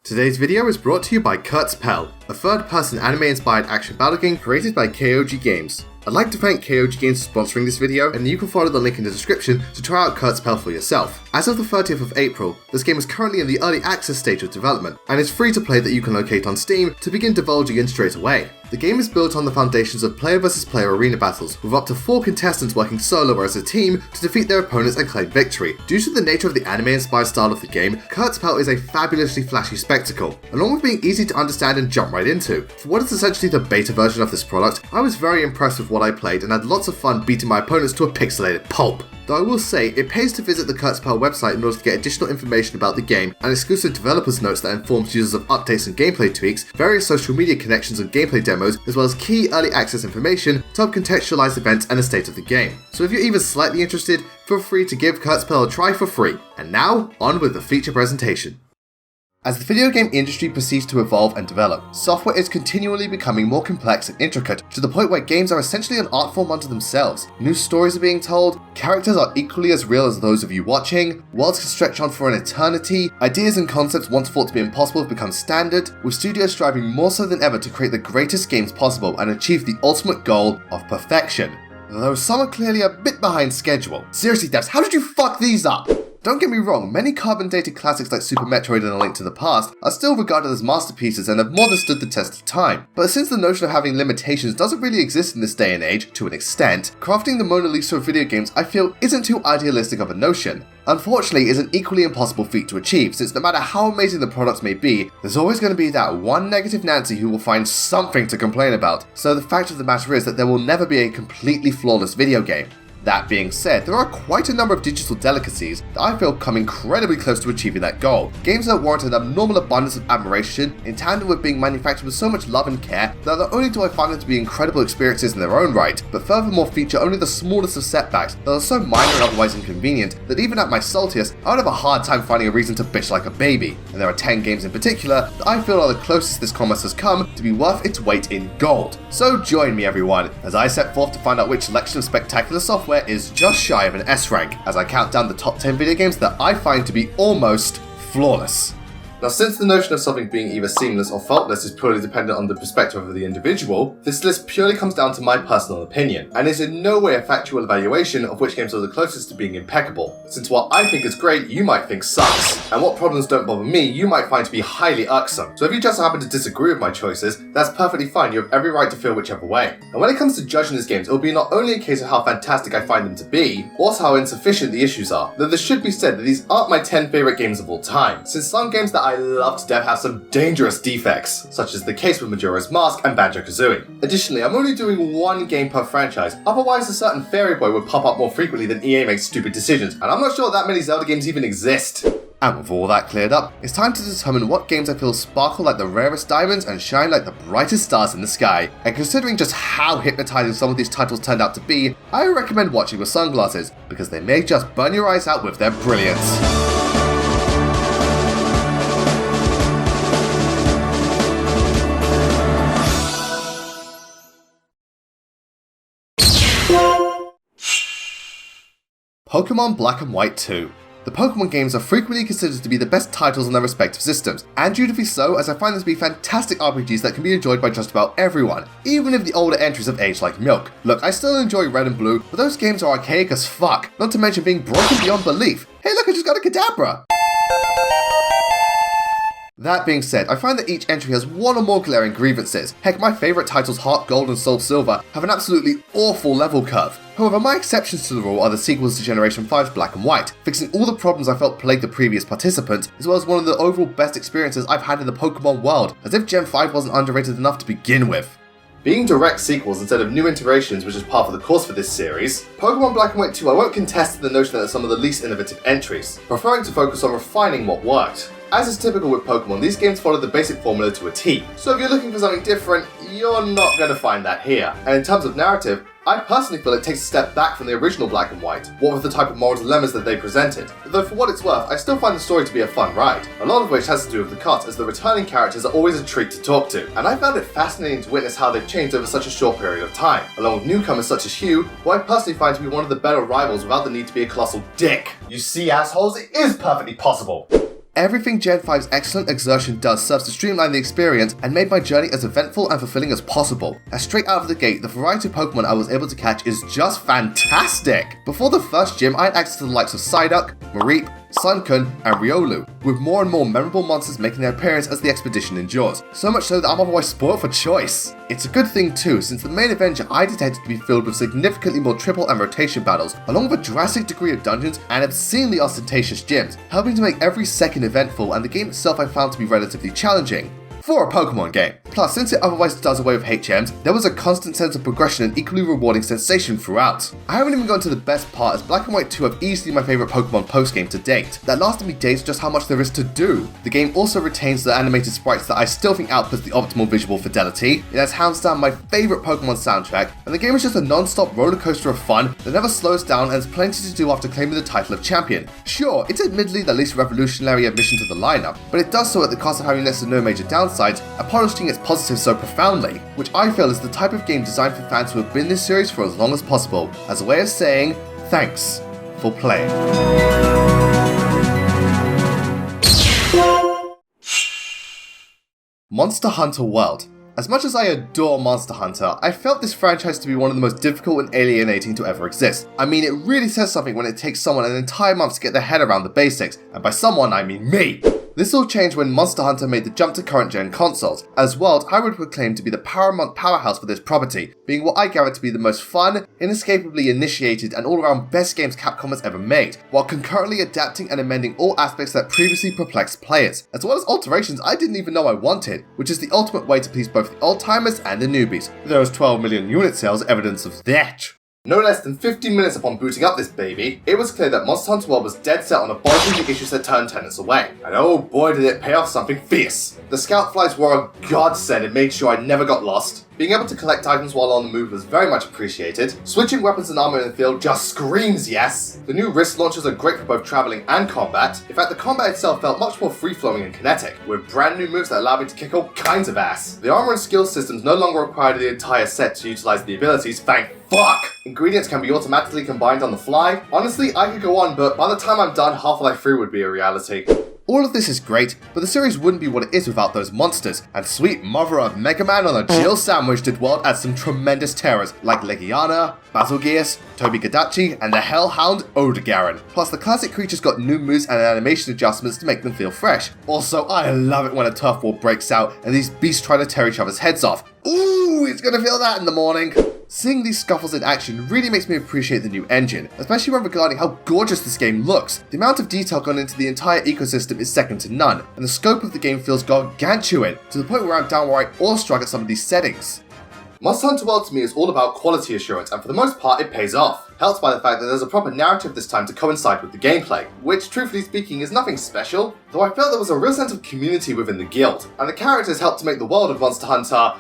Today's video is brought to you by Kurtzpell, a third-person anime-inspired action battle game created by KOG Games. I'd like to thank KOG Games for sponsoring this video, and you can follow the link in the description to try out Kurtzpell for yourself. As of the 30th of April, this game is currently in the early access stage of development, and is free to play that you can locate on Steam to begin divulging in straight away. The game is built on the foundations of player vs player arena battles, with up to 4 contestants working solo or as a team to defeat their opponents and claim victory. Due to the nature of the anime-inspired style of the game, Kurtzpell is a fabulously flashy spectacle, along with being easy to understand and jump right into. For what is essentially the beta version of this product, I was very impressed with what I played and had lots of fun beating my opponents to a pixelated pulp. Though I will say, it pays to visit the Kurtzpell website in order to get additional information about the game and exclusive developers notes that informs users of updates and gameplay tweaks, various social media connections and gameplay demos, as well as key early access information to help contextualize events and the state of the game. So if you're even slightly interested, feel free to give Kurtzpell a try for free. And now, on with the feature presentation. As the video game industry proceeds to evolve and develop, software is continually becoming more complex and intricate, to the point where games are essentially an art form unto themselves. New stories are being told, characters are equally as real as those of you watching, worlds can stretch on for an eternity, ideas and concepts once thought to be impossible have become standard, with studios striving more so than ever to create the greatest games possible and achieve the ultimate goal of perfection. Though some are clearly a bit behind schedule. Seriously devs, how did you fuck these up? Don't get me wrong, many carbon-dated classics like Super Metroid and A Link to the Past are still regarded as masterpieces and have more than stood the test of time. But since the notion of having limitations doesn't really exist in this day and age, to an extent, crafting the Mona Lisa of video games I feel isn't too idealistic of a notion. Unfortunately, it's an equally impossible feat to achieve, since no matter how amazing the products may be, there's always going to be that one negative Nancy who will find something to complain about. So the fact of the matter is that there will never be a completely flawless video game. That being said, there are quite a number of digital delicacies that I feel come incredibly close to achieving that goal. Games that warrant an abnormal abundance of admiration, in tandem with being manufactured with so much love and care, that not only do I find them to be incredible experiences in their own right, but furthermore feature only the smallest of setbacks that are so minor and otherwise inconvenient that even at my saltiest, I would have a hard time finding a reason to bitch like a baby. And there are 10 games in particular that I feel are the closest this commerce has come to be worth its weight in gold. So join me everyone, as I set forth to find out which selection of spectacular software is just shy of an S rank, as I count down the top 10 video games that I find to be almost flawless. Now, since the notion of something being either seamless or faultless is purely dependent on the perspective of the individual, this list purely comes down to my personal opinion, and is in no way a factual evaluation of which games are the closest to being impeccable, since what I think is great, you might think sucks, and what problems don't bother me, you might find to be highly irksome. So if you just happen to disagree with my choices, that's perfectly fine, you have every right to feel whichever way. And when it comes to judging these games, it will be not only a case of how fantastic I find them to be, also how insufficient the issues are. Though this should be said that these aren't my 10 favourite games of all time, since some games that I love to death have some dangerous defects, such as the case with Majora's Mask and Banjo-Kazooie. Additionally, I'm only doing one game per franchise, otherwise a certain fairy boy would pop up more frequently than EA makes stupid decisions, and I'm not sure that many Zelda games even exist. And with all that cleared up, it's time to determine what games I feel sparkle like the rarest diamonds and shine like the brightest stars in the sky. And considering just how hypnotizing some of these titles turned out to be, I recommend watching with sunglasses, because they may just burn your eyes out with their brilliance. Pokemon Black and White 2. The Pokemon games are frequently considered to be the best titles on their respective systems, and dutifully so, as I find them to be fantastic RPGs that can be enjoyed by just about everyone, even if the older entries have aged like milk. Look, I still enjoy Red and Blue, but those games are archaic as fuck, not to mention being broken beyond belief. Hey look, I just got a Kadabra! That being said, I find that each entry has one or more glaring grievances. Heck, my favourite titles Heart Gold and Soul Silver have an absolutely awful level curve. However, my exceptions to the rule are the sequels to Generation 5's Black and White, fixing all the problems I felt plagued the previous participants, as well as one of the overall best experiences I've had in the Pokemon world, as if Gen 5 wasn't underrated enough to begin with. Being direct sequels instead of new iterations, which is part of the course for this series, Pokemon Black and White 2 I won't contest the notion that they're some of the least innovative entries, preferring to focus on refining what worked. As is typical with Pokemon, these games follow the basic formula to a T, so if you're looking for something different, you're not going to find that here. And in terms of narrative, I personally feel it takes a step back from the original Black and White, what with the type of moral dilemmas that they presented. Though for what it's worth, I still find the story to be a fun ride, a lot of which has to do with the cuts, as the returning characters are always a treat to talk to, and I found it fascinating to witness how they've changed over such a short period of time, along with newcomers such as Hugh, who I personally find to be one of the better rivals without the need to be a colossal dick. You see, assholes, it is perfectly possible! Everything Gen 5's excellent exertion does serves to streamline the experience and made my journey as eventful and fulfilling as possible. As straight out of the gate, the variety of Pokemon I was able to catch is just fantastic! Before the first gym, I had access to the likes of Psyduck, Mareep, Sunkun, and Riolu, with more and more memorable monsters making their appearance as the expedition endures, so much so that I'm otherwise spoiled for choice. It's a good thing too, since the main adventure I detected to be filled with significantly more triple and rotation battles, along with a drastic degree of dungeons and obscenely ostentatious gyms, helping to make every second eventful, and the game itself I found to be relatively challenging. For a Pokemon game. Plus, since it otherwise does away with HMs, there was a constant sense of progression and equally rewarding sensation throughout. I haven't even gone to the best part, as Black and White 2 have easily my favourite Pokemon post-game to date. That lasted me days just how much there is to do. The game also retains the animated sprites that I still think outputs the optimal visual fidelity. It has hands down my favourite Pokemon soundtrack, and the game is just a non-stop roller coaster of fun that never slows down and has plenty to do after claiming the title of champion. Sure, it's admittedly the least revolutionary addition to the lineup, but it does so at the cost of having less to no major downsides, and polishing its positives so profoundly, which I feel is the type of game designed for fans who have been in this series for as long as possible, as a way of saying, thanks for playing. Monster Hunter World. As much as I adore Monster Hunter, I felt this franchise to be one of the most difficult and alienating to ever exist. I mean, it really says something when it takes someone an entire month to get their head around the basics, and by someone I mean me. This all changed when Monster Hunter made the jump to current gen consoles, as World I would proclaim to be the paramount powerhouse for this property, being what I gather to be the most fun, inescapably initiated, and all-around best games Capcom has ever made, while concurrently adapting and amending all aspects that previously perplexed players, as well as alterations I didn't even know I wanted, which is the ultimate way to please both the old-timers and the newbies. Those 12 million unit sales evidence of that. No less than 15 minutes upon booting up this baby, it was clear that Monster Hunter World was dead set on abolishing the issues that turned tenants away. And oh boy did it pay off something fierce. The scout flights were a godsend. It made sure I never got lost. Being able to collect items while on the move was very much appreciated. Switching weapons and armor in the field just screams yes. The new wrist launchers are great for both traveling and combat. In fact, the combat itself felt much more free-flowing and kinetic, with brand new moves that allow me to kick all kinds of ass. The armor and skill systems no longer require the entire set to utilize the abilities, thank fuck! Ingredients can be automatically combined on the fly. Honestly, I could go on, but by the time I'm done, Half-Life 3 would be a reality. All of this is great, but the series wouldn't be what it is without those monsters, and sweet mother of Mega Man on a Jill sandwich did World add some tremendous terrors, like Legiana, Basilgeus, Tobi-Kadachi, and the Hellhound Odogaron. Plus the classic creatures got new moves and animation adjustments to make them feel fresh. Also, I love it when a turf war breaks out and these beasts try to tear each other's heads off. Ooh, it's gonna feel that in the morning! Seeing these scuffles in action really makes me appreciate the new engine, especially when regarding how gorgeous this game looks. The amount of detail gone into the entire ecosystem is second to none, and the scope of the game feels gargantuan, to the point where I'm downright awestruck at some of these settings. Monster Hunter World to me is all about quality assurance, and for the most part it pays off, helped by the fact that there's a proper narrative this time to coincide with the gameplay, which truthfully speaking is nothing special, though I felt there was a real sense of community within the guild, and the characters helped to make the world of Monster Hunter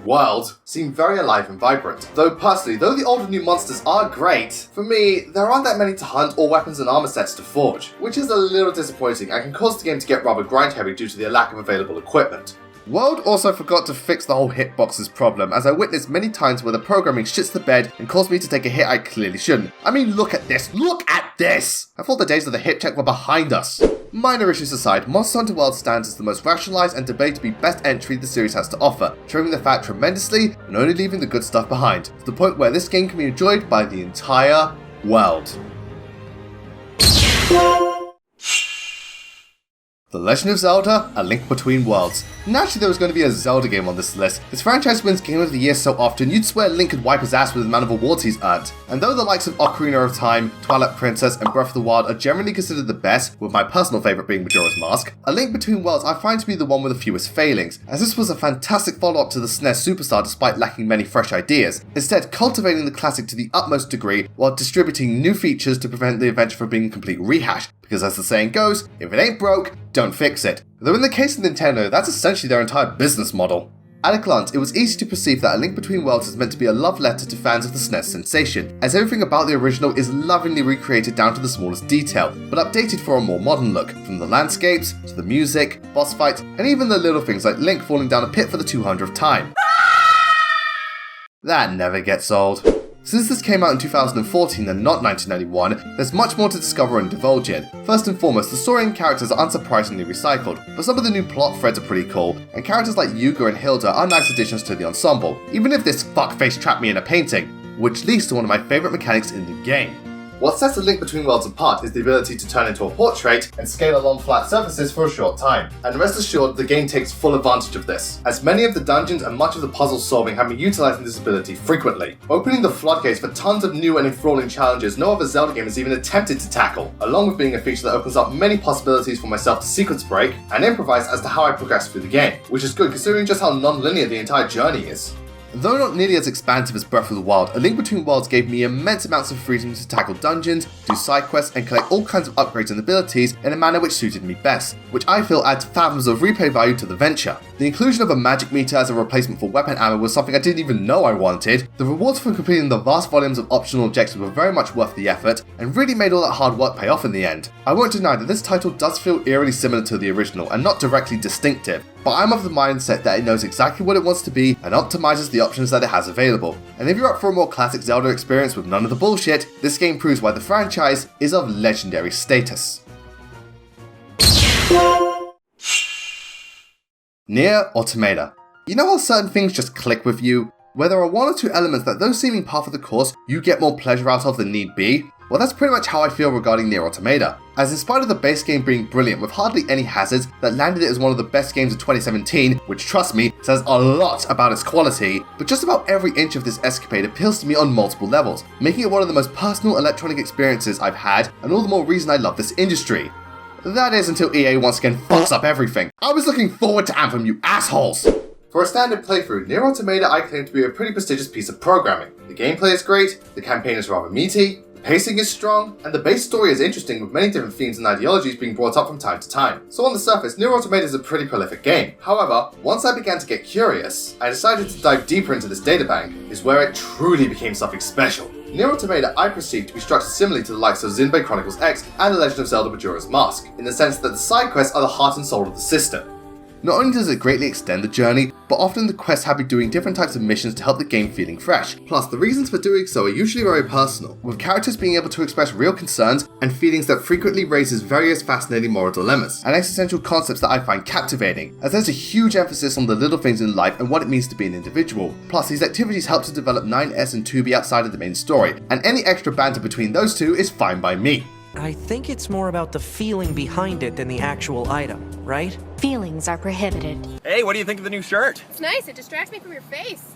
World seem very alive and vibrant. Though personally, though the old and new monsters are great, for me, there aren't that many to hunt or weapons and armor sets to forge, which is a little disappointing and can cause the game to get rather grind heavy due to the lack of available equipment. World also forgot to fix the whole hitboxes problem, as I witnessed many times where the programming shits the bed and caused me to take a hit I clearly shouldn't. I mean, look at this! Look at this! I thought the days of the hip check were behind us. Minor issues aside, Monster Hunter World stands as the most rationalized and debatably best entry the series has to offer, trimming the fat tremendously and only leaving the good stuff behind, to the point where this game can be enjoyed by the entire world. The Legend of Zelda, A Link Between Worlds. Naturally there was going to be a Zelda game on this list. This franchise wins Game of the Year so often, you'd swear Link could wipe his ass with the amount of awards he's earned. And though the likes of Ocarina of Time, Twilight Princess, and Breath of the Wild are generally considered the best, with my personal favourite being Majora's Mask, A Link Between Worlds I find to be the one with the fewest failings, as this was a fantastic follow-up to the SNES Superstar despite lacking many fresh ideas, instead cultivating the classic to the utmost degree while distributing new features to prevent the adventure from being a complete rehash. Because as the saying goes, if it ain't broke, don't fix it. Though in the case of Nintendo, that's essentially their entire business model. At a glance, it was easy to perceive that A Link Between Worlds is meant to be a love letter to fans of the SNES sensation, as everything about the original is lovingly recreated down to the smallest detail, but updated for a more modern look, from the landscapes, to the music, boss fights, and even the little things like Link falling down a pit for the 200th time. That never gets old. Since this came out in 2014 and not 1991, there's much more to discover and divulge in. First and foremost, the story and characters are unsurprisingly recycled, but some of the new plot threads are pretty cool, and characters like Yuga and Hilda are nice additions to the ensemble, even if this fuckface trapped me in a painting, which leads to one of my favourite mechanics in the game. What sets the Link Between Worlds apart is the ability to turn into a portrait and scale along flat surfaces for a short time. And rest assured, the game takes full advantage of this, as many of the dungeons and much of the puzzle solving have been utilising this ability frequently, opening the floodgates for tons of new and enthralling challenges no other Zelda game has even attempted to tackle, along with being a feature that opens up many possibilities for myself to sequence break and improvise as to how I progress through the game, which is good considering just how non-linear the entire journey is. Though not nearly as expansive as Breath of the Wild, A Link Between Worlds gave me immense amounts of freedom to tackle dungeons, do side quests, and collect all kinds of upgrades and abilities in a manner which suited me best, which I feel adds fathoms of replay value to the venture. The inclusion of a magic meter as a replacement for weapon ammo was something I didn't even know I wanted. The rewards for completing the vast volumes of optional objectives were very much worth the effort, and really made all that hard work pay off in the end. I won't deny that this title does feel eerily similar to the original and not directly distinctive, but I'm of the mindset that it knows exactly what it wants to be and optimizes the options that it has available. And if you're up for a more classic Zelda experience with none of the bullshit, this game proves why the franchise is of legendary status. NieR Automata. You know how certain things just click with you? Where there are one or two elements that though seeming par for the course, you get more pleasure out of than need be? Well, that's pretty much how I feel regarding NieR Automata, as in spite of the base game being brilliant with hardly any hazards that landed it as one of the best games of 2017, which trust me, says a lot about its quality, but just about every inch of this escapade appeals to me on multiple levels, making it one of the most personal electronic experiences I've had, and all the more reason I love this industry. That is until EA once again fucks up everything. I was looking forward to Anthem, you assholes! For a standard playthrough, NieR Automata I claim to be a pretty prestigious piece of programming. The gameplay is great, the campaign is rather meaty, pacing is strong, and the base story is interesting with many different themes and ideologies being brought up from time to time. So on the surface, NieR Automata is a pretty prolific game. However, once I began to get curious, I decided to dive deeper into this databank, is where it truly became something special. NieR Automata I perceive to be structured similarly to the likes of Xenoblade Chronicles X and The Legend of Zelda Majora's Mask, in the sense that the side quests are the heart and soul of the system. Not only does it greatly extend the journey, but often the quests have you doing different types of missions to help the game feeling fresh. Plus, the reasons for doing so are usually very personal, with characters being able to express real concerns and feelings that frequently raises various fascinating moral dilemmas, and existential concepts that I find captivating, as there's a huge emphasis on the little things in life and what it means to be an individual. Plus, these activities help to develop 9S and 2B outside of the main story, and any extra banter between those two is fine by me. I think it's more about the feeling behind it than the actual item, right? Feelings are prohibited. Hey, what do you think of the new shirt? It's nice, it distracts me from your face.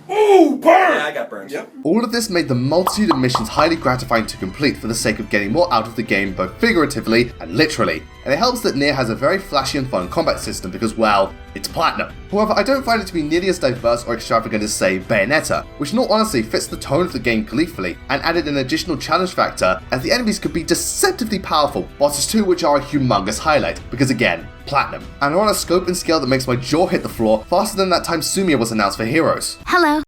Ooh, burn! Yeah, I got burned. Yep. All of this made the multitude of missions highly gratifying to complete for the sake of getting more out of the game both figuratively and literally, and it helps that NieR has a very flashy and fun combat system because, well, it's platinum. However, I don't find it to be nearly as diverse or extravagant as, say, Bayonetta, which in all honesty fits the tone of the game gleefully and added an additional challenge factor as the enemies could be deceptively powerful, bosses too which are a humongous highlight because again, platinum, and are on a scope and scale that makes my jaw hit the floor faster than that time Sumia was announced for Heroes. Hello.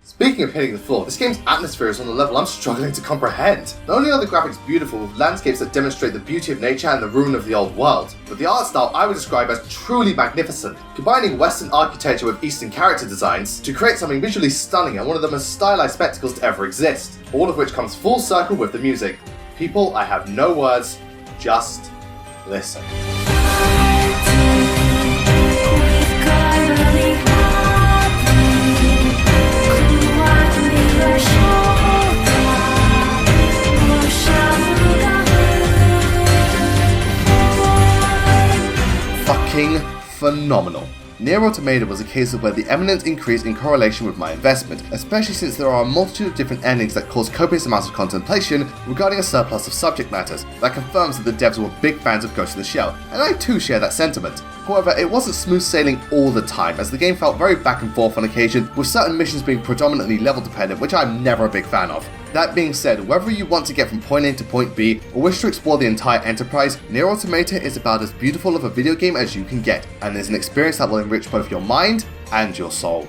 Speaking of hitting the floor, this game's atmosphere is on a level I'm struggling to comprehend. Not only are the graphics beautiful with landscapes that demonstrate the beauty of nature and the ruin of the old world, but the art style I would describe as truly magnificent, combining Western architecture with Eastern character designs to create something visually stunning and one of the most stylized spectacles to ever exist, all of which comes full circle with the music. People, I have no words, just listen. Fucking phenomenal. NieR Automata was a case of where the eminent increase in correlation with my investment, especially since there are a multitude of different endings that cause copious amounts of contemplation regarding a surplus of subject matters that confirms that the devs were big fans of Ghost in the Shell, and I too share that sentiment. However, it wasn't smooth sailing all the time, as the game felt very back and forth on occasion, with certain missions being predominantly level dependent, which I'm never a big fan of. That being said, whether you want to get from point A to point B, or wish to explore the entire enterprise, NieR Automata is about as beautiful of a video game as you can get, and is an experience that will enrich both your mind and your soul.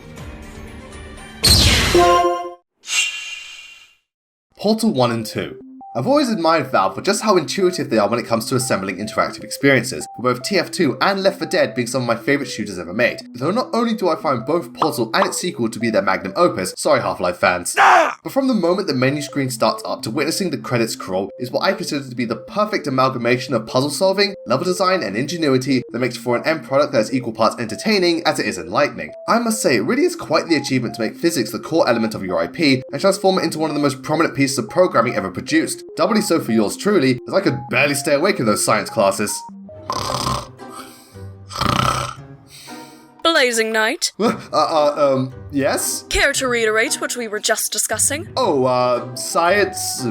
Portal 1 and 2. I've always admired Valve for just how intuitive they are when it comes to assembling interactive experiences, with both TF2 and Left 4 Dead being some of my favourite shooters ever made. Though not only do I find both Portal and its sequel to be their magnum opus, sorry Half-Life fans, but from the moment the menu screen starts up to witnessing the credits crawl is what I consider to be the perfect amalgamation of puzzle solving, level design and ingenuity that makes for an end product that is equal parts entertaining as it is enlightening. I must say, it really is quite the achievement to make physics the core element of your IP and transform it into one of the most prominent pieces of programming ever produced. Doubly so for yours truly, as I could barely stay awake in those science classes. Blazing Knight? Yes? Care to reiterate what we were just discussing? Science,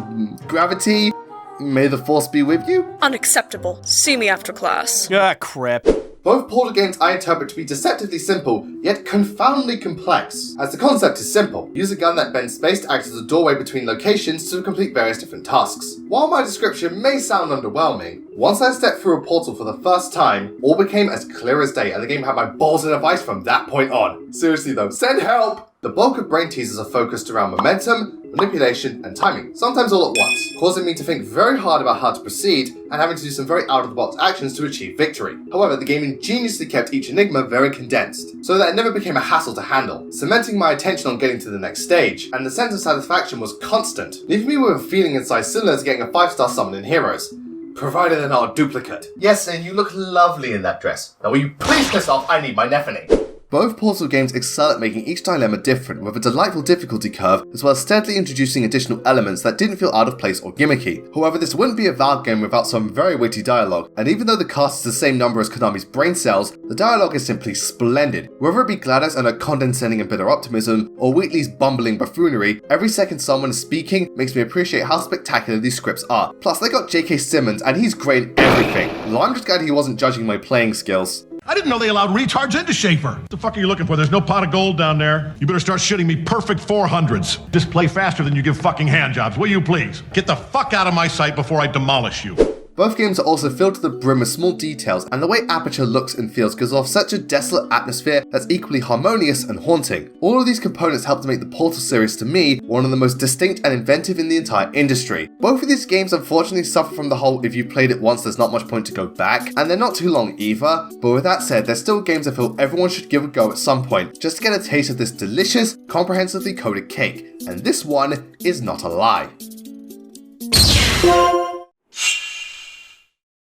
gravity, may the force be with you? Unacceptable. See me after class. Ah, crap. Both Portal games I interpret to be deceptively simple, yet confoundingly complex, as the concept is simple. Use a gun that bends space to act as a doorway between locations to complete various different tasks. While my description may sound underwhelming, once I stepped through a portal for the first time, all became as clear as day and the game had my balls in a vice from that point on. Seriously though, send help! The bulk of brain teasers are focused around momentum, manipulation, and timing, sometimes all at once, causing me to think very hard about how to proceed and having to do some very out-of-the-box actions to achieve victory. However, the game ingeniously kept each enigma very condensed, so that it never became a hassle to handle, cementing my attention on getting to the next stage, and the sense of satisfaction was constant, leaving me with a feeling inside similar to getting a 5-star summon in Heroes, provided they're not a duplicate. Yes, and you look lovely in that dress. Now will you please piss off, I need my Nephany. Both Portal games excel at making each dilemma different with a delightful difficulty curve, as well as steadily introducing additional elements that didn't feel out of place or gimmicky. However, this wouldn't be a Valve game without some very witty dialogue, and even though the cast is the same number as Konami's brain cells, the dialogue is simply splendid. Whether it be GLaDOS and her condescending and bitter optimism, or Wheatley's bumbling buffoonery, every second someone is speaking makes me appreciate how spectacular these scripts are. Plus, they got J.K. Simmons, and he's great in everything. Well, I'm just glad he wasn't judging my playing skills. I didn't know they allowed retards into Schaefer. What the fuck are you looking for? There's no pot of gold down there. You better start shitting me perfect 400s. Just play faster than you give fucking handjobs, will you please? Get the fuck out of my sight before I demolish you. Both games are also filled to the brim with small details, and the way Aperture looks and feels gives off such a desolate atmosphere that's equally harmonious and haunting. All of these components help to make the Portal series, to me, one of the most distinct and inventive in the entire industry. Both of these games unfortunately suffer from the whole if you played it once there's not much point to go back, and they're not too long either, but with that said, they're still games I feel everyone should give a go at some point, just to get a taste of this delicious, comprehensively coded cake, and this one is not a lie.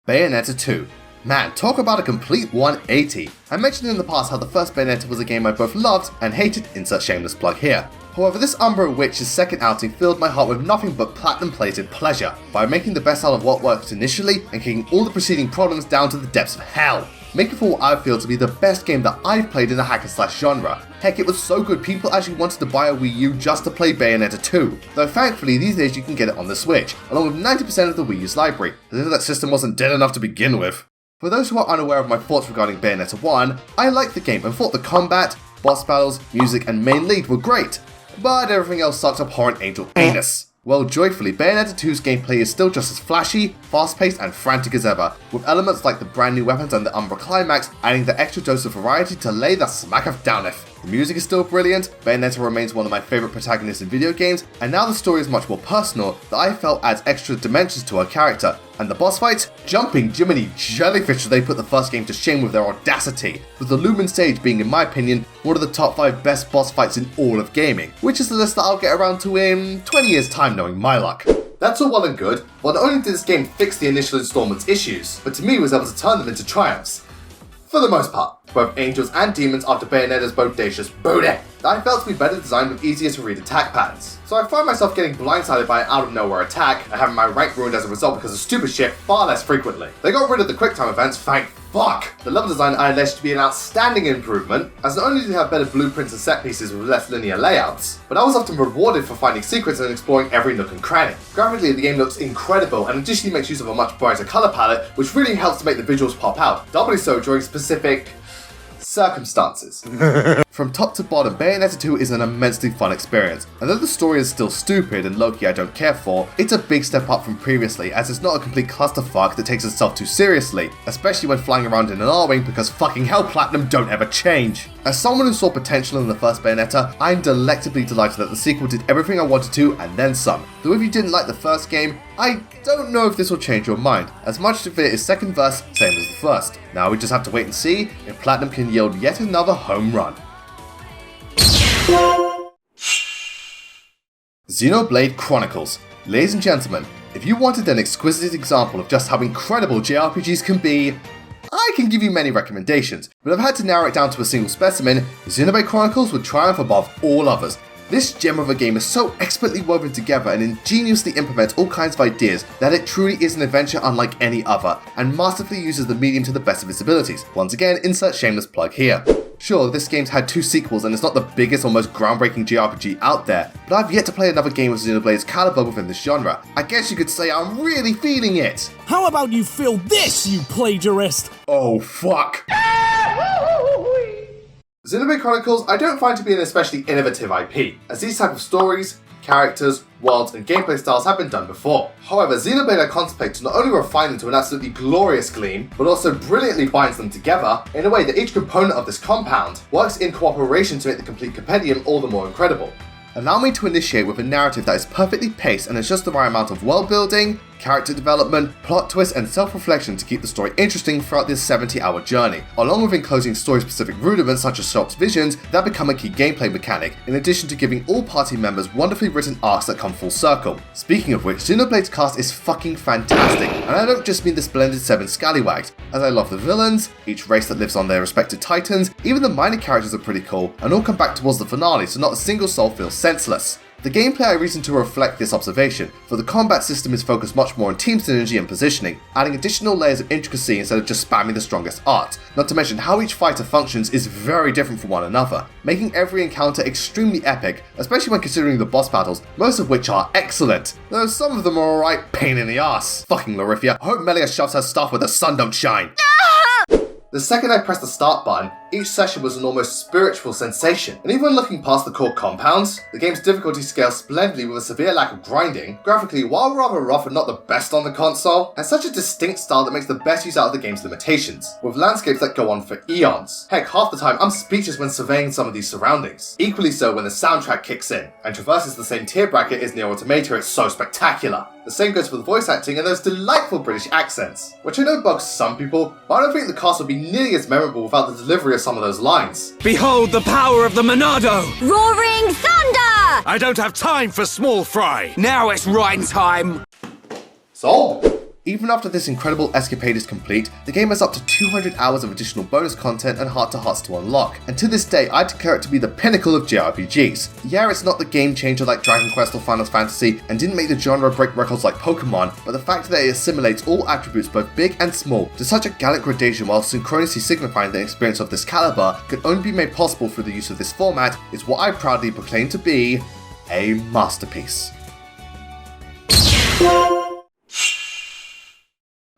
Bayonetta 2. Man, talk about a complete 180. I mentioned in the past how the first Bayonetta was a game I both loved and hated, insert shameless plug here. However, this Umbra Witch's second outing filled my heart with nothing but platinum-plated pleasure, by making the best out of what worked initially and kicking all the preceding problems down to the depths of hell, making for what I feel to be the best game that I've played in the hack and slash genre. Heck, it was so good people actually wanted to buy a Wii U just to play Bayonetta 2, though thankfully these days you can get it on the Switch, along with 90% of the Wii U's library, as if that system wasn't dead enough to begin with. For those who are unaware of my thoughts regarding Bayonetta 1, I liked the game and thought the combat, boss battles, music and main lead were great, but everything else sucked abhorrent angel anus. Well, joyfully, Bayonetta 2's gameplay is still just as flashy, fast-paced and frantic as ever, with elements like the brand new weapons and the Umbra Climax adding the extra dose of variety to lay the smack of downeth. The music is still brilliant, Bayonetta remains one of my favourite protagonists in video games, and now the story is much more personal that I felt adds extra dimensions to her character. And the boss fights? Jumping Jiminy Jellyfish, they put the first game to shame with their audacity, with the Lumen Stage being, in my opinion, one of the top 5 best boss fights in all of gaming, which is the list that I'll get around to in 20 years time knowing my luck. That's all well and good, but not only did this game fix the initial installment's issues, but to me was able to turn them into triumphs. For the most part, both angels and demons after Bayonetta's bodacious booty, I felt to be better designed with easier to read attack patterns. So I find myself getting blindsided by an out of nowhere attack and having my rank ruined as a result because of stupid shit far less frequently. They got rid of the QuickTime events, thank fuck! The level design I alleged to be an outstanding improvement, as not only did they have better blueprints and set pieces with less linear layouts, but I was often rewarded for finding secrets and exploring every nook and cranny. Graphically, the game looks incredible and additionally makes use of a much brighter colour palette, which really helps to make the visuals pop out, doubly so during specific circumstances. From top to bottom, Bayonetta 2 is an immensely fun experience. And though the story is still stupid and low-key I don't care for, it's a big step up from previously, as it's not a complete clusterfuck that takes itself too seriously, especially when flying around in an R-Wing, because fucking hell, Platinum don't ever change. As someone who saw potential in the first Bayonetta, I'm delectably delighted that the sequel did everything I wanted to and then some. Though if you didn't like the first game, I don't know if this will change your mind, as much of it is second verse, same as the first. Now we just have to wait and see if Platinum can yield yet another home run. Xenoblade Chronicles. Ladies and gentlemen, if you wanted an exquisite example of just how incredible JRPGs can be, I can give you many recommendations, but I've had to narrow it down to a single specimen. Xenoblade Chronicles would triumph above all others. This gem of a game is so expertly woven together and ingeniously implements all kinds of ideas that it truly is an adventure unlike any other, and masterfully uses the medium to the best of its abilities. Once again, insert shameless plug here. Sure, this game's had 2 sequels and it's not the biggest or most groundbreaking JRPG out there, but I've yet to play another game of Xenoblade's caliber within this genre. I guess you could say I'm really feeling it! How about you feel this, you plagiarist? Oh fuck! Xenoblade Chronicles I don't find to be an especially innovative IP, as these type of stories, characters, worlds, and gameplay styles have been done before. However, Xenoblade I contemplate to not only refine them to an absolutely glorious gleam, but also brilliantly binds them together in a way that each component of this compound works in cooperation to make the complete compendium all the more incredible. Allow me to initiate with a narrative that is perfectly paced and has just the right amount of world building, character development, plot twists, and self-reflection to keep the story interesting throughout this 70-hour journey, along with enclosing story-specific rudiments such as Shulk's visions that become a key gameplay mechanic, in addition to giving all party members wonderfully written arcs that come full circle. Speaking of which, Xenoblade's cast is fucking fantastic, and I don't just mean the splendid 7 scallywags, as I love the villains, each race that lives on their respective titans, even the minor characters are pretty cool, and all come back towards the finale so not a single soul feels senseless. The gameplay I reason to reflect this observation, for the combat system is focused much more on team synergy and positioning, adding additional layers of intricacy instead of just spamming the strongest art. Not to mention how each fighter functions is very different from one another, making every encounter extremely epic, especially when considering the boss battles, most of which are excellent, though some of them are alright pain in the ass. Fucking Larifia, I hope Melia shoves her stuff where the sun don't shine. The second I pressed the start button, each session was an almost spiritual sensation, and even when looking past the core compounds, the game's difficulty scales splendidly with a severe lack of grinding. Graphically, while rather rough and not the best on the console, has such a distinct style that makes the best use out of the game's limitations, with landscapes that go on for eons. Heck, half the time I'm speechless when surveying some of these surroundings. Equally so when the soundtrack kicks in, and traverses the same tier bracket as NieR Automata, it's so spectacular. The same goes for the voice acting and those delightful British accents, which I know bugs some people, but I don't think the cast would be nearly as memorable without the delivery of some of those lines. Behold the power of the Monado! Roaring thunder! I don't have time for small fry! Now it's rhyme time! Sold! Even after this incredible escapade is complete, the game has up to 200 hours of additional bonus content and heart-to-hearts to unlock, and to this day I declare it to be the pinnacle of JRPGs. Yeah, it's not the game changer like Dragon Quest or Final Fantasy, and didn't make the genre break records like Pokemon, but the fact that it assimilates all attributes both big and small to such a gallant gradation while synchronously signifying the experience of this caliber could only be made possible through the use of this format is what I proudly proclaim to be a masterpiece.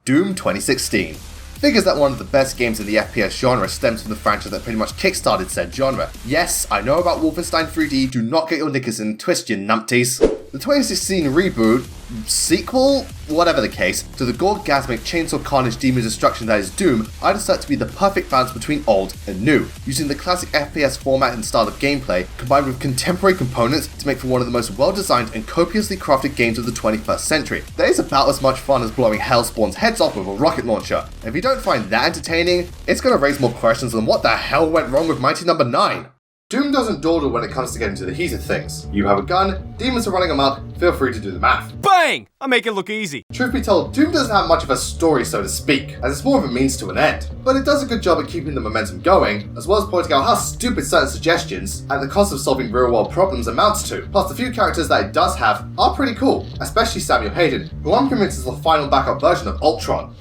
Doom 2016. Figures that one of the best games in the FPS genre stems from the franchise that pretty much kickstarted said genre. Yes, I know about Wolfenstein 3D, do not get your knickers in a twist, you numpties. The 2016 reboot, sequel, whatever the case, to the gore-gasmic chainsaw carnage demon destruction that is Doom, I decide to be the perfect balance between old and new, using the classic FPS format and style of gameplay, combined with contemporary components to make for one of the most well-designed and copiously crafted games of the 21st century. That is about as much fun as blowing Hellspawn's heads off with a rocket launcher. If you don't find that entertaining, it's gonna raise more questions than what the hell went wrong with Mighty No. 9. Doom doesn't dawdle when it comes to getting to the heat of things. You have a gun, demons are running amok, feel free to do the math. Bang! I make it look easy. Truth be told, Doom doesn't have much of a story, so to speak, as it's more of a means to an end. But it does a good job at keeping the momentum going, as well as pointing out how stupid certain suggestions and the cost of solving real-world problems amounts to. Plus, the few characters that it does have are pretty cool, especially Samuel Hayden, who I'm convinced is the final backup version of Ultron.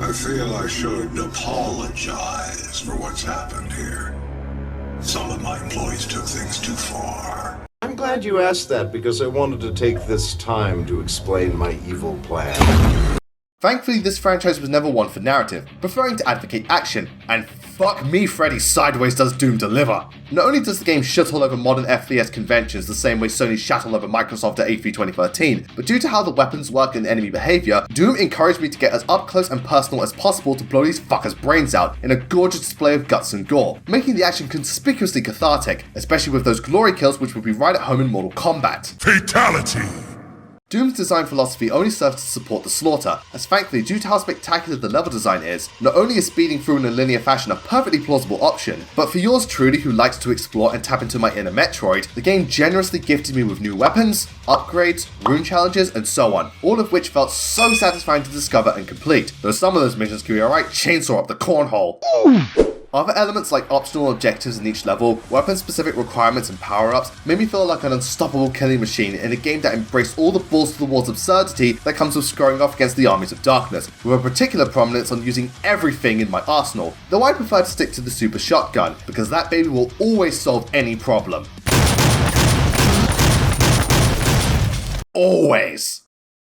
I feel I should apologize for what's happened here. Some of my employees took things too far. I'm glad you asked that because I wanted to take this time to explain my evil plan. Thankfully, this franchise was never one for narrative, preferring to advocate action, and fuck me Freddy sideways does Doom deliver! Not only does the game shut all over modern FPS conventions the same way Sony shat all over Microsoft at E3 2013, but due to how the weapons work and enemy behaviour, Doom encouraged me to get as up close and personal as possible to blow these fuckers' brains out in a gorgeous display of guts and gore, making the action conspicuously cathartic, especially with those glory kills which would be right at home in Mortal Kombat. Fatality! Doom's design philosophy only serves to support the slaughter, as thankfully due to how spectacular the level design is, not only is speeding through in a linear fashion a perfectly plausible option, but for yours truly who likes to explore and tap into my inner Metroid, the game generously gifted me with new weapons, upgrades, rune challenges, and so on, all of which felt so satisfying to discover and complete, though some of those missions can be a right chainsaw up the cornhole. Other elements like optional objectives in each level, weapon-specific requirements and power-ups made me feel like an unstoppable killing machine in a game that embraced all the balls to the walls absurdity that comes with squaring off against the armies of darkness, with a particular prominence on using everything in my arsenal, though I prefer to stick to the super shotgun, because that baby will always solve any problem. Always!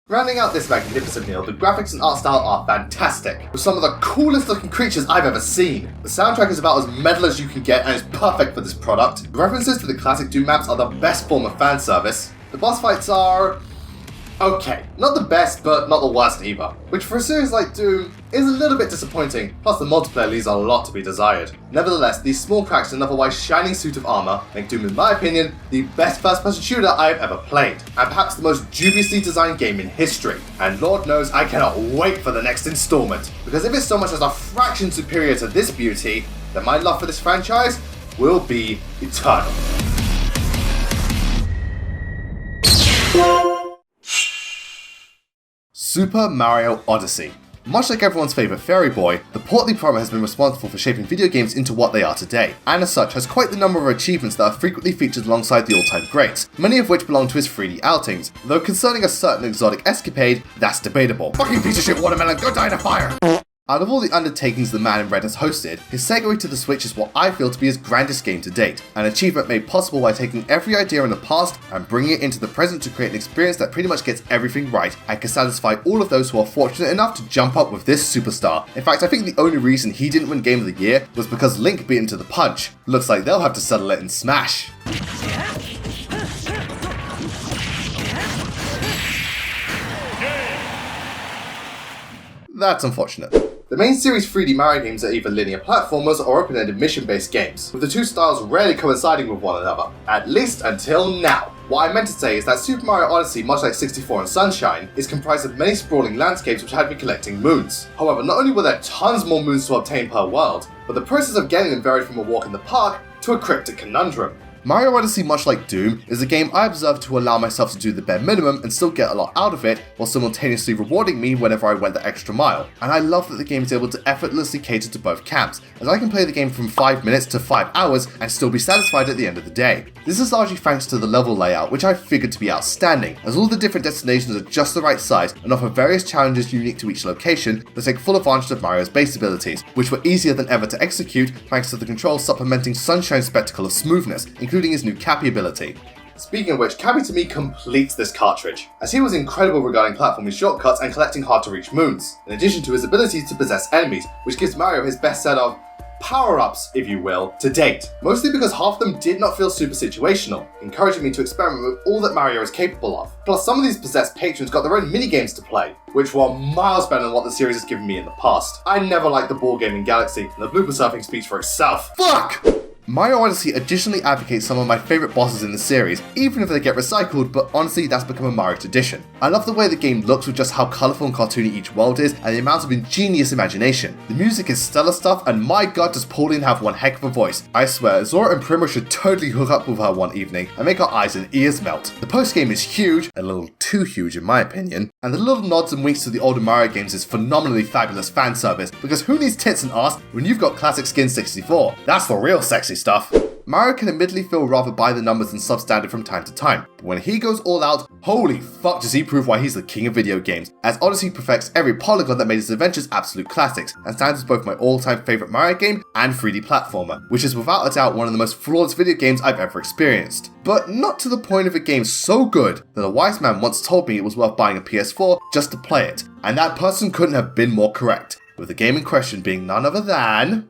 Rounding out this magnificent meal, the graphics and art style are fantastic, with some of the coolest looking creatures I've ever seen. The soundtrack is about as metal as you can get and is perfect for this product. The references to the classic Doom maps are the best form of fan service. The boss fights are okay. Not the best, but not the worst either. Which for a series like Doom is a little bit disappointing, plus the multiplayer leaves a lot to be desired. Nevertheless, these small cracks in an otherwise shining suit of armor make Doom, in my opinion, the best first-person shooter I have ever played, and perhaps the most dubiously designed game in history. And Lord knows I cannot wait for the next installment, because if it's so much as a fraction superior to this beauty, then my love for this franchise will be eternal. Super Mario Odyssey. Much like everyone's favourite Fairy Boy, the portly promo has been responsible for shaping video games into what they are today, and as such has quite the number of achievements that are frequently featured alongside the all-time greats, many of which belong to his 3D outings, though concerning a certain exotic escapade, that's debatable. Fucking piece of shit watermelon, go die in a fire! Out of all the undertakings the man in red has hosted, his segue to the Switch is what I feel to be his grandest game to date, an achievement made possible by taking every idea in the past and bringing it into the present to create an experience that pretty much gets everything right and can satisfy all of those who are fortunate enough to jump up with this superstar. In fact, I think the only reason he didn't win Game of the Year was because Link beat him to the punch. Looks like they'll have to settle it in Smash. That's unfortunate. The main series 3D Mario games are either linear platformers or open-ended mission-based games, with the two styles rarely coinciding with one another, at least until now. What I meant to say is that Super Mario Odyssey, much like 64 and Sunshine, is comprised of many sprawling landscapes which had me collecting moons. However, not only were there tons more moons to obtain per world, but the process of getting them varied from a walk in the park to a cryptic conundrum. Mario Odyssey, much like Doom, is a game I observed to allow myself to do the bare minimum and still get a lot out of it, while simultaneously rewarding me whenever I went the extra mile. And I love that the game is able to effortlessly cater to both camps, as I can play the game from 5 minutes to 5 hours and still be satisfied at the end of the day. This is largely thanks to the level layout, which I figured to be outstanding, as all the different destinations are just the right size and offer various challenges unique to each location that take full advantage of Mario's base abilities, which were easier than ever to execute thanks to the controls supplementing Sunshine's spectacle of smoothness, including his new Cappy ability. Speaking of which, Cappy to me completes this cartridge, as he was incredible regarding platforming shortcuts and collecting hard to reach moons, in addition to his ability to possess enemies, which gives Mario his best set of power-ups, if you will, to date, mostly because half of them did not feel super situational, encouraging me to experiment with all that Mario is capable of. Plus, some of these possessed patrons got their own minigames to play, which were miles better than what the series has given me in the past. I never liked the ball game in Galaxy, and the blooper surfing speaks for itself. Fuck! Mario Odyssey additionally advocates some of my favourite bosses in the series, even if they get recycled, but honestly that's become a Mario tradition. I love the way the game looks with just how colourful and cartoony each world is, and the amount of ingenious imagination. The music is stellar stuff, and my god does Pauline have one heck of a voice. I swear, Zora and Primo should totally hook up with her one evening and make our eyes and ears melt. The post-game is huge, a little too huge in my opinion, and the little nods and winks to the older Mario games is phenomenally fabulous fan service, because who needs tits and ass when you've got classic Skin 64? That's the real sexy stuff. Mario can admittedly feel rather by the numbers and substandard from time to time, but when he goes all out, holy fuck does he prove why he's the king of video games, as Odyssey perfects every polygon that made his adventures absolute classics, and stands as both my all-time favourite Mario game and 3D platformer, which is without a doubt one of the most flawless video games I've ever experienced. But not to the point of a game so good that a wise man once told me it was worth buying a PS4 just to play it, and that person couldn't have been more correct, with the game in question being none other than...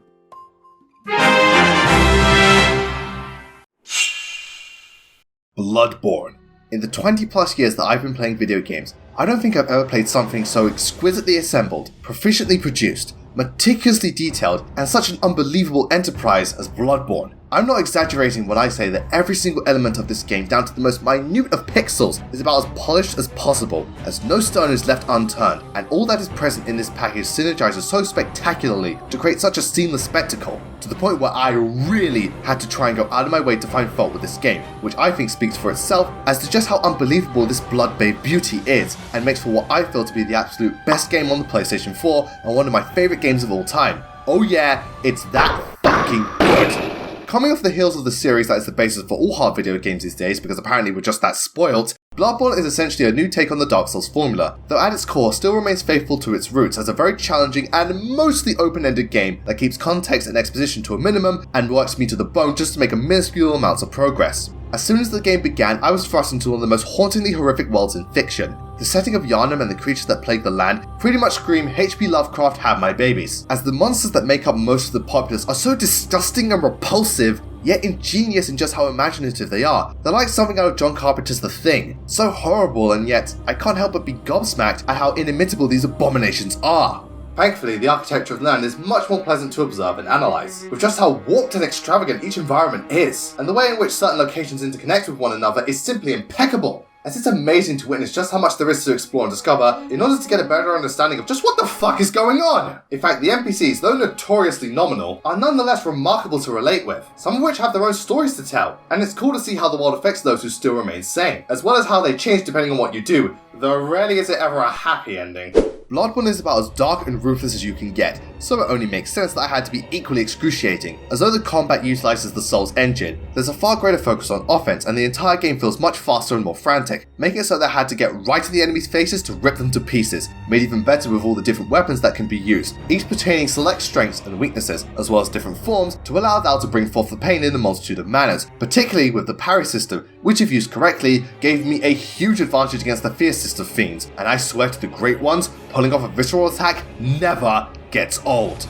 Bloodborne. In the 20 plus years that I've been playing video games, I don't think I've ever played something so exquisitely assembled, proficiently produced, meticulously detailed, and such an unbelievable enterprise as Bloodborne. I'm not exaggerating when I say that every single element of this game, down to the most minute of pixels, is about as polished as possible, as no stone is left unturned, and all that is present in this package synergizes so spectacularly to create such a seamless spectacle, to the point where I really had to try and go out of my way to find fault with this game, which I think speaks for itself as to just how unbelievable this blood-bathed beauty is, and makes for what I feel to be the absolute best game on the PlayStation 4, and one of my favourite games of all time. Oh yeah, it's that fucking good. Coming off the heels of the series that is the basis for all hard video games these days, because apparently we're just that spoilt, Bloodborne is essentially a new take on the Dark Souls formula, though at its core still remains faithful to its roots as a very challenging and mostly open-ended game that keeps context and exposition to a minimum and works me to the bone just to make a minuscule amounts of progress. As soon as the game began, I was thrust into one of the most hauntingly horrific worlds in fiction. The setting of Yharnam and the creatures that plague the land pretty much scream H.P. Lovecraft have my babies, as the monsters that make up most of the populace are so disgusting and repulsive, yet ingenious in just how imaginative they are. They're like something out of John Carpenter's The Thing. So horrible, and yet I can't help but be gobsmacked at how inimitable these abominations are. Thankfully, the architecture of the land is much more pleasant to observe and analyse, with just how warped and extravagant each environment is, and the way in which certain locations interconnect with one another is simply impeccable, as it's amazing to witness just how much there is to explore and discover in order to get a better understanding of just what the fuck is going on. In fact, the NPCs, though notoriously nominal, are nonetheless remarkable to relate with, some of which have their own stories to tell, and it's cool to see how the world affects those who still remain sane, as well as how they change depending on what you do, though rarely is it ever a happy ending. Bloodborne is about as dark and ruthless as you can get, so it only makes sense that I had to be equally excruciating. As though the combat utilizes the Souls engine, there's a far greater focus on offense, and the entire game feels much faster and more frantic, making it so that I had to get right in the enemy's faces to rip them to pieces, made even better with all the different weapons that can be used, each pertaining select strengths and weaknesses, as well as different forms to allow thou to bring forth the pain in a multitude of manners, particularly with the parry system, which if used correctly, gave me a huge advantage against the fiercest of fiends, and I swear to the great ones, pulling off a visceral attack never gets old.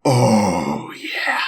Oh yeah.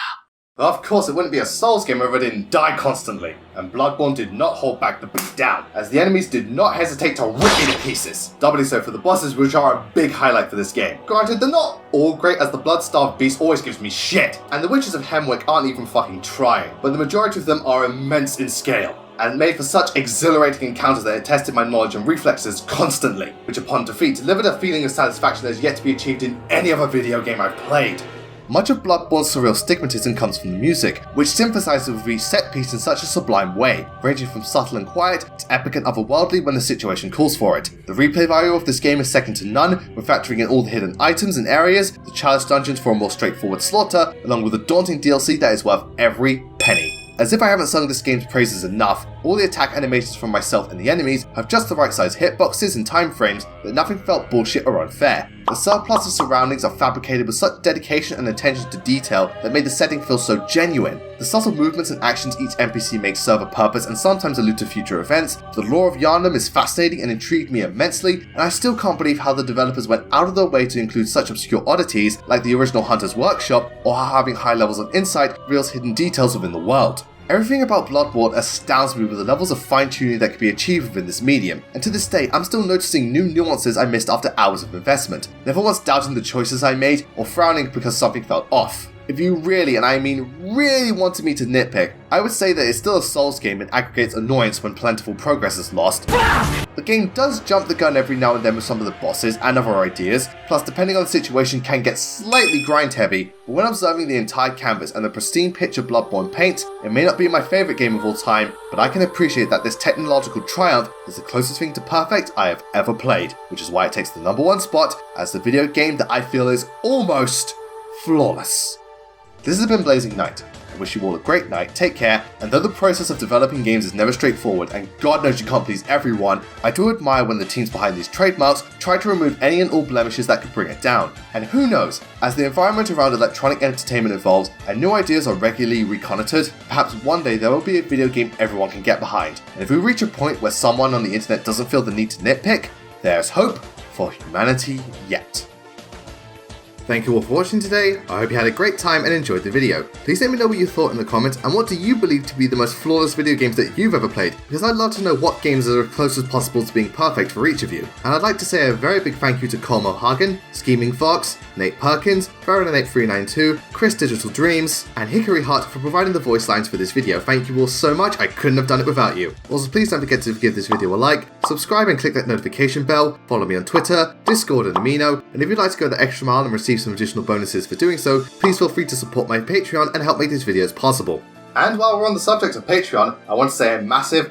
Of course, it wouldn't be a Souls game if I didn't die constantly, and Bloodborne did not hold back the beat down, as the enemies did not hesitate to rip me to pieces. Doubly so for the bosses, which are a big highlight for this game. Granted, they're not all great, as the blood-starved beast always gives me shit, and the Witches of Hemwick aren't even fucking trying, but the majority of them are immense in scale, and made for such exhilarating encounters that it tested my knowledge and reflexes constantly, which upon defeat delivered a feeling of satisfaction that has yet to be achieved in any other video game I've played. Much of Bloodborne's surreal stigmatism comes from the music, which synthesizes with each set piece in such a sublime way, ranging from subtle and quiet to epic and otherworldly when the situation calls for it. The replay value of this game is second to none, when factoring in all the hidden items and areas, the challenge dungeons for a more straightforward slaughter, along with the daunting DLC that is worth every penny. As if I haven't sung this game's praises enough, all the attack animations from myself and the enemies have just the right size hitboxes and time frames that nothing felt bullshit or unfair. The surplus of surroundings are fabricated with such dedication and attention to detail that made the setting feel so genuine. The subtle movements and actions each NPC makes serve a purpose and sometimes allude to future events. The lore of Yharnam is fascinating and intrigued me immensely, and I still can't believe how the developers went out of their way to include such obscure oddities like the original Hunter's Workshop, or how having high levels of insight reveals hidden details within the world. Everything about Bloodborne astounds me with the levels of fine-tuning that can be achieved within this medium, and to this day I'm still noticing new nuances I missed after hours of investment, never once doubting the choices I made or frowning because something felt off. If you really, and I mean really, wanted me to nitpick, I would say that it's still a Souls game and aggregates annoyance when plentiful progress is lost. The game does jump the gun every now and then with some of the bosses and other ideas, plus depending on the situation can get slightly grind heavy, but when observing the entire canvas and the pristine picture Bloodborne paints, it may not be my favourite game of all time, but I can appreciate that this technological triumph is the closest thing to perfect I have ever played, which is why it takes the #1 spot as the video game that I feel is almost flawless. This has been Blazing Knight. I wish you all a great night, take care, and though the process of developing games is never straightforward, and God knows you can't please everyone, I do admire when the teams behind these trademarks try to remove any and all blemishes that could bring it down. And who knows, as the environment around electronic entertainment evolves and new ideas are regularly reconnoitered, perhaps one day there will be a video game everyone can get behind. And if we reach a point where someone on the internet doesn't feel the need to nitpick, there's hope for humanity yet. Thank you all for watching today. I hope you had a great time and enjoyed the video. Please let me know what you thought in the comments, and what do you believe to be the most flawless video games that you've ever played, because I'd love to know what games are as close as possible to being perfect for each of you. And I'd like to say a very big thank you to Colmo Hagen, Scheming Fox, Nate Perkins, Fahrenheit392, Chris Digital Dreams, and Hickory Hart for providing the voice lines for this video. Thank you all so much, I couldn't have done it without you. Also, please don't forget to give this video a like, subscribe and click that notification bell, follow me on Twitter, Discord and Amino, and if you'd like to go the extra mile and receive some additional bonuses for doing so, please feel free to support my Patreon and help make these videos possible. And while we're on the subject of Patreon, I want to say a massive,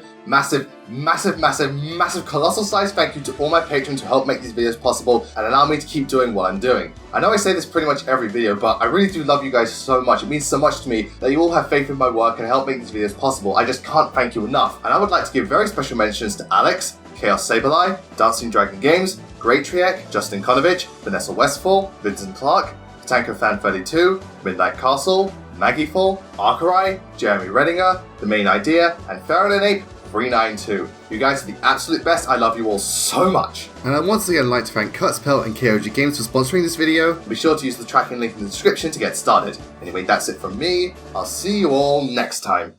colossal sized thank you to all my patrons who help make these videos possible and allow me to keep doing what I'm doing. I know I say this pretty much every video, but I really do love you guys so much. It means so much to me that you all have faith in my work and help make these videos possible. I just can't thank you enough. And I would like to give very special mentions to Alex, Chaos Saberlie, Dancing Dragon Games, Great Triek, Justin Konovich, Vanessa Westfall, Vincent Clark, Tanker Fan 32, Midnight Castle, Maggie Fall, Arkarai, Jeremy Redinger, The Main Idea, and Fahrenheit 392. You guys are the absolute best. I love you all so much. And I'd once again like to thank Kurtzpel and KOG Games for sponsoring this video. Be sure to use the tracking link in the description to get started. Anyway, that's it from me. I'll see you all next time.